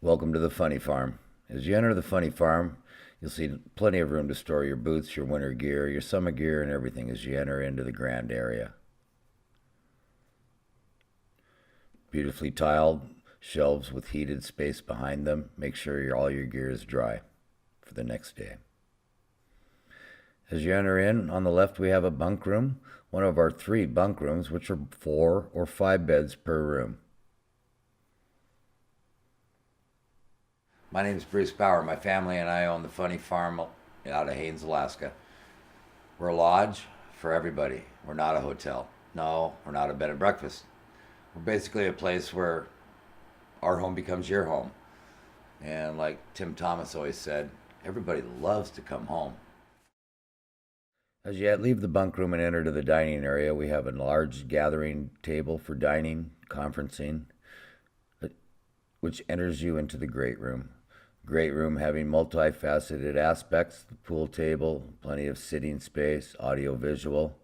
Welcome to the Funny Farm. As you enter the Funny Farm, you'll see plenty of room to store your boots, your winter gear, your summer gear, and everything as you enter into the grand area. Beautifully tiled shelves with heated space behind them. Make sure all your gear is dry for the next day. As you enter in, on the left we have a bunk room, one of our 3 bunk rooms, which are 4 or 5 beds per room. My name is Bruce Bauer. My family and I own the Funny Farm out of Haines, Alaska. We're a lodge for everybody. We're not a hotel. No, we're not a bed and breakfast. We're basically a place where our home becomes your home. And like Tim Thomas always said, everybody loves to come home. As you leave the bunk room and enter to the dining area, we have a large gathering table for dining, conferencing, which enters you into the great room. Great room having multifaceted aspects, the pool table, plenty of sitting space, audio visual.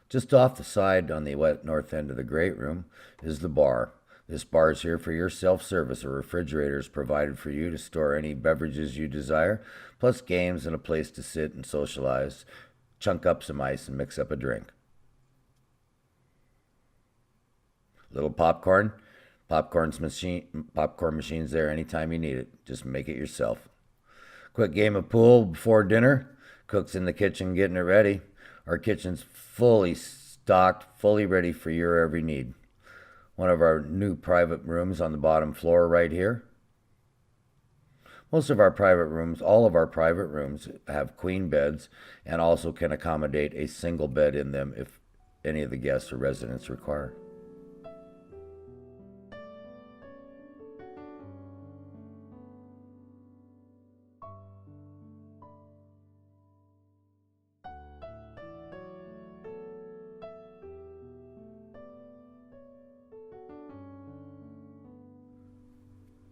Just off the side on the north end of the great room is the bar. This bar is here for your self-service. A refrigerator is provided for you to store any beverages you desire, plus games and a place to sit and socialize, chunk up some ice and mix up a drink. Little popcorn. Popcorn machines there anytime you need it. Just make it yourself. Quick game of pool before dinner. Cooks in the kitchen getting it ready. Our kitchen's fully stocked, fully ready for your every need. One of our new private rooms on the bottom floor right here. Most of our private rooms, all of our private rooms have queen beds and also can accommodate a single bed in them if any of the guests or residents require.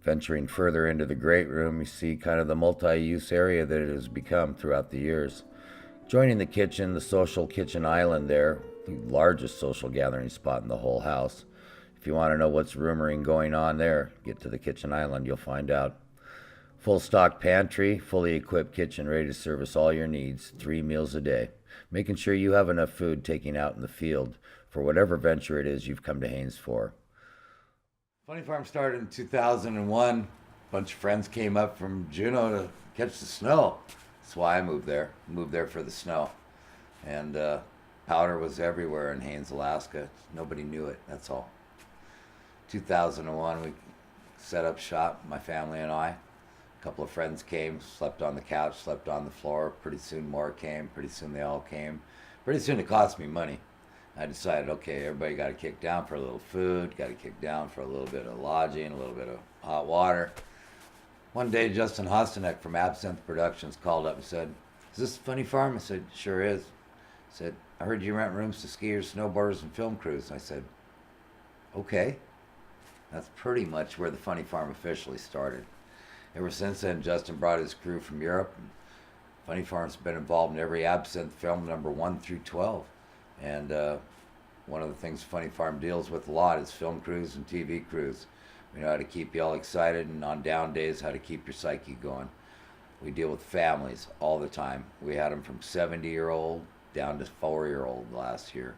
Venturing further into the great room, you see kind of the multi-use area that it has become throughout the years. Joining the kitchen, the social kitchen island there, the largest social gathering spot in the whole house. If you want to know what's rumoring going on there, get to the kitchen island, you'll find out. Full stock pantry, fully equipped kitchen ready to service all your needs, 3 meals a day. Making sure you have enough food taking out in the field for whatever venture it is you've come to Haines for. Funny Farm started in 2001. A bunch of friends came up from Juneau to catch the snow. That's why I moved there. Moved there for the snow. And powder was everywhere in Haines, Alaska. Nobody knew it, that's all. 2001, we set up shop, my family and I. A couple of friends came, slept on the couch, slept on the floor. Pretty soon more came. Pretty soon they all came. Pretty soon it cost me money. I decided, okay, everybody got to kick down for a little food, got to kick down for a little bit of lodging, a little bit of hot water. One day, Justin Hostenek from Absinthe Productions called up and said, "Is this a Funny Farm?" I said, "Sure is." He said, "I heard you rent rooms to skiers, snowboarders, and film crews." I said, "Okay." That's pretty much where the Funny Farm officially started. Ever since then, Justin brought his crew from Europe. And Funny Farm's been involved in every Absinthe film, number 1 through 12. And one of the things Funny Farm deals with a lot is film crews and TV crews. We know how to keep you all excited, and on down days, how to keep your psyche going. We deal with families all the time. We had them from 70-year-old down to 4-year-old last year.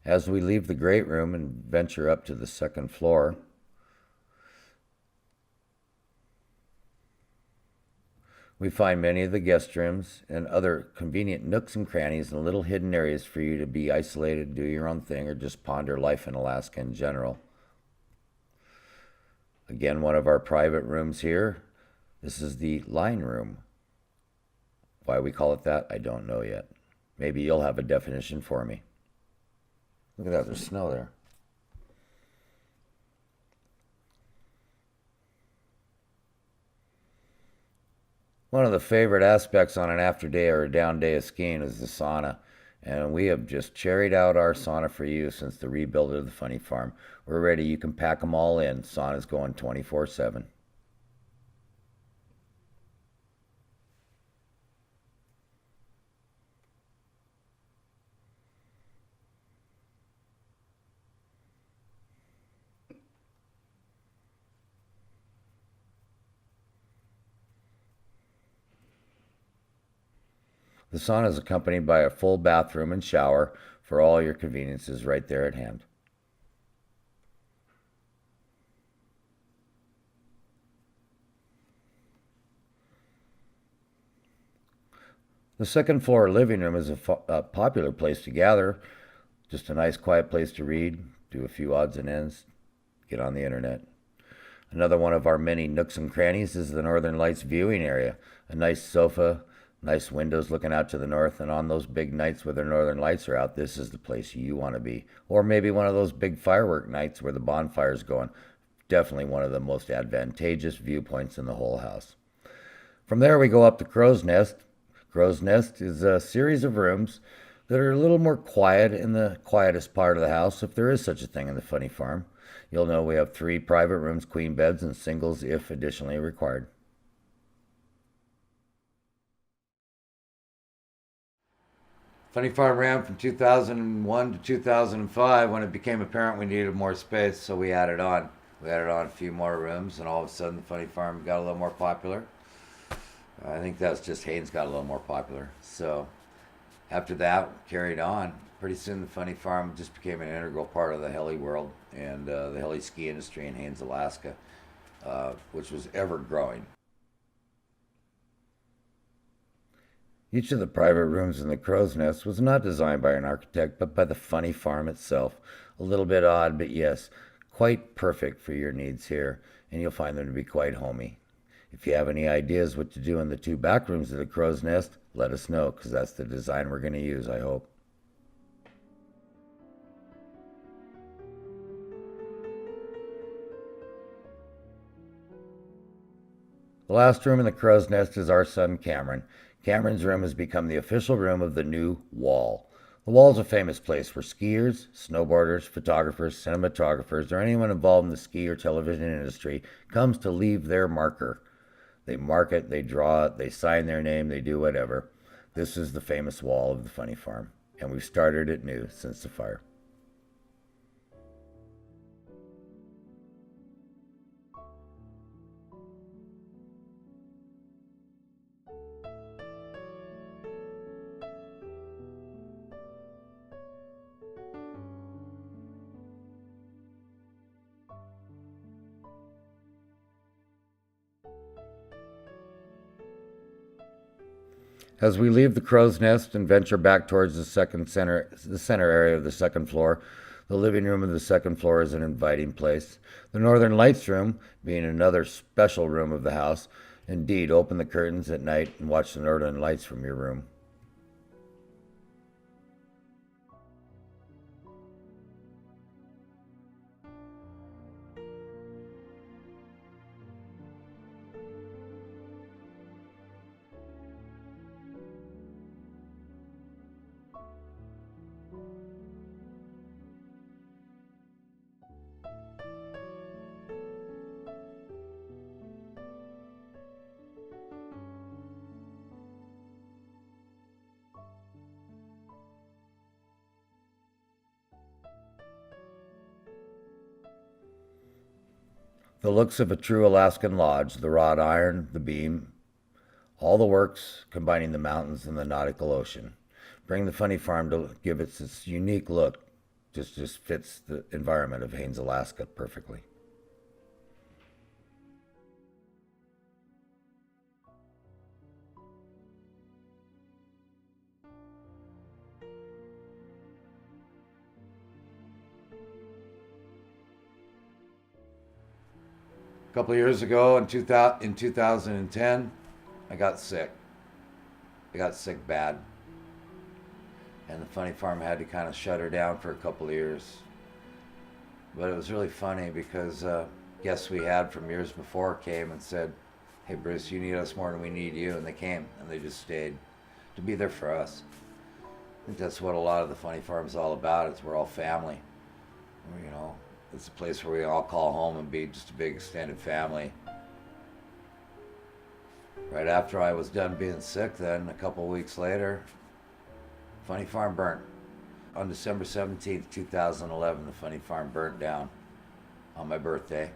As we leave the great room and venture up to the second floor, we find many of the guest rooms and other convenient nooks and crannies and little hidden areas for you to be isolated, do your own thing, or just ponder life in Alaska in general. Again, one of our private rooms here. This is the line room. Why we call it that, I don't know yet. Maybe you'll have a definition for me. Look at that, there's snow there. One of the favorite aspects on an after day or a down day of skiing is the sauna. And we have just cherried out our sauna for you since the rebuild of the Funny Farm. We're ready. You can pack them all in. Sauna's going 24/7. The sauna is accompanied by a full bathroom and shower for all your conveniences right there at hand. The second floor living room is a popular place to gather. Just a nice quiet place to read, do a few odds and ends, get on the internet. Another one of our many nooks and crannies is the Northern Lights viewing area. A nice sofa, nice windows looking out to the north, and on those big nights where the Northern Lights are out, this is the place you want to be. Or maybe one of those big firework nights where the bonfire's going. Definitely one of the most advantageous viewpoints in the whole house. From there we go up to Crow's Nest. Crow's Nest is a series of rooms that are a little more quiet in the quietest part of the house, if there is such a thing in the Funny Farm. You'll know we have 3 private rooms, queen beds, and singles if additionally required. Funny Farm ran from 2001 to 2005 when it became apparent we needed more space, so we added on. We added on a few more rooms, and all of a sudden the Funny Farm got a little more popular. I think that's just Haines got a little more popular. So after that, carried on. Pretty soon the Funny Farm just became an integral part of the heli world and the heli ski industry in Haines, Alaska, which was ever growing. Each of the private rooms in the Crow's Nest was not designed by an architect, but by the Funny Farm itself. A little bit odd, but yes, quite perfect for your needs here, and you'll find them to be quite homey. If you have any ideas what to do in the 2 back rooms of the Crow's Nest, let us know, because that's the design we're going to use, I hope. The last room in the Crow's Nest is our son Cameron. Cameron's room has become the official room of the new Wall. The Wall is a famous place where skiers, snowboarders, photographers, cinematographers, or anyone involved in the ski or television industry comes to leave their marker. They mark it, they draw it, they sign their name, they do whatever. This is the famous Wall of the Funny Farm, and we've started it new since the fire. As we leave the Crow's Nest and venture back towards the center area of the second floor, the living room of the second floor is an inviting place. The Northern Lights room, being another special room of the house, indeed, open the curtains at night and watch the Northern Lights from your room. The looks of a true Alaskan lodge, the wrought iron, the beam, all the works combining the mountains and the nautical ocean. Bring the Funny Farm to give it its unique look. Just fits the environment of Haines, Alaska perfectly. A couple of years ago in 2010, I got sick. I got sick bad. And the Funny Farm had to kind of shut her down for a couple of years. But it was really funny because guests we had from years before came and said, "Hey Bruce, you need us more than we need you," and they came and they just stayed to be there for us. I think that's what a lot of the Funny Farm is all about. It's we're all family. You know, it's a place where we all call home and be just a big extended family. Right after I was done being sick, then a couple of weeks later, Funny Farm burnt. On December 17th, 2011, the Funny Farm burnt down on my birthday.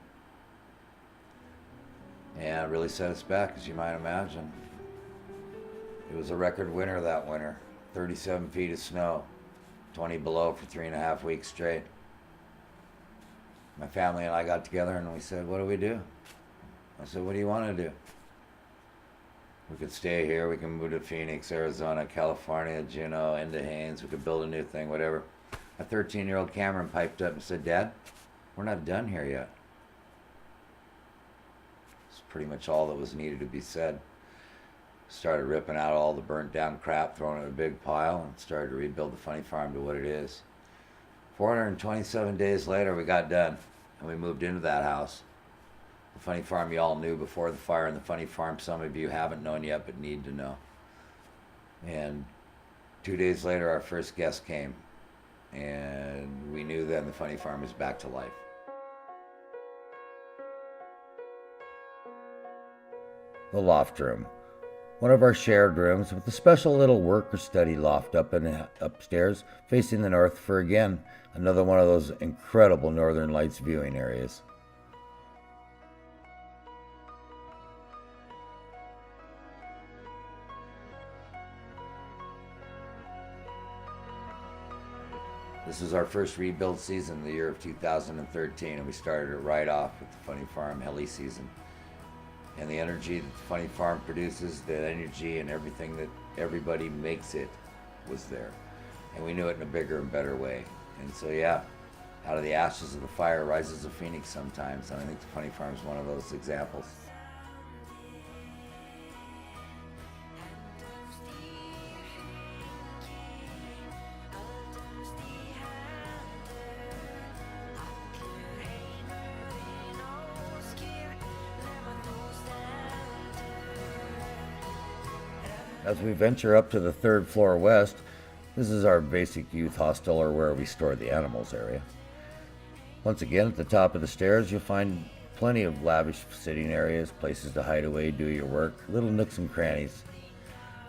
And it really set us back, as you might imagine. It was a record winter that winter. 37 feet of snow, 20 below for 3.5 weeks straight. My family and I got together and we said, what do we do? I said, what do you want to do? We could stay here, we can move to Phoenix, Arizona, California, Juneau, into Haines, we could build a new thing, whatever. A 13-year-old Cameron piped up and said, Dad, we're not done here yet. It's pretty much all that was needed to be said. Started ripping out all the burnt down crap, throwing it in a big pile, and started to rebuild the funny farm to what it is. 427 days later, we got done, and we moved into that house. The funny farm you all knew before the fire, and the funny farm some of you haven't known yet but need to know. And 2 days later, our first guest came, and we knew then the funny farm was back to life. The loft room. One of our shared rooms with a special little work or study loft upstairs facing the north for, again, another one of those incredible Northern Lights viewing areas. This is our first rebuild season, the year of 2013, and we started it right off with the Funny Farm heli season. And the energy that the Funny Farm produces, the energy and everything that everybody makes it was there. And we knew it in a bigger and better way. And so yeah, out of the ashes of the fire rises a phoenix sometimes, and I think the Funny Farm is one of those examples. As we venture up to the 3rd floor west, this is our basic youth hostel, or where we store the animals area. Once again, at the top of the stairs, you'll find plenty of lavish sitting areas, places to hide away, do your work, little nooks and crannies.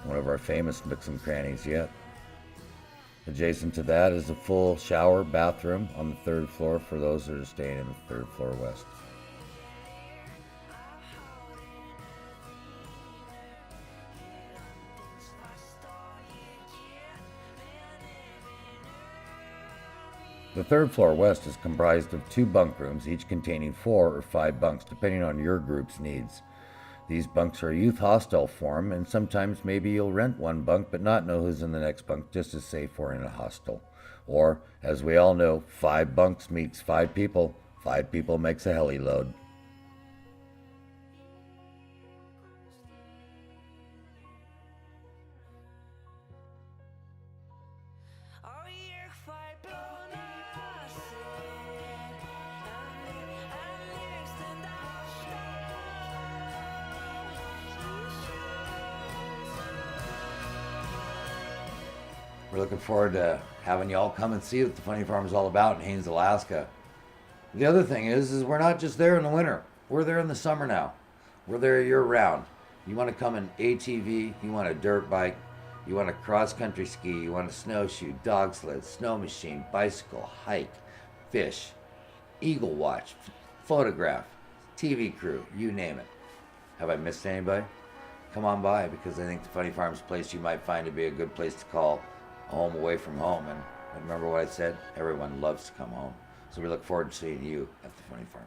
One of our famous nooks and crannies yet. Adjacent to that is a full shower bathroom on the 3rd floor for those that are staying in the 3rd floor west. The 3rd floor west is comprised of 2 bunk rooms, each containing 4 or 5 bunks, depending on your group's needs. These bunks are youth hostel form, and sometimes maybe you'll rent one bunk but not know who's in the next bunk, just as safe we're in a hostel. Or, as we all know, 5 bunks meets 5 people. 5 people makes a heli load. We're looking forward to having y'all come and see what the Funny Farm is all about in Haines, Alaska. The other thing is we're not just there in the winter. We're there in the summer now. We're there year-round. You want to come in ATV, you want a dirt bike, you want a cross-country ski, you want a snowshoe, dog sled, snow machine, bicycle, hike, fish, eagle watch, photograph, TV crew, you name it. Have I missed anybody? Come on by, because I think the Funny Farm's a place you might find to be a good place to call home away from home. And remember what I said? Everyone loves to come home. So we look forward to seeing you at the Funny Farm.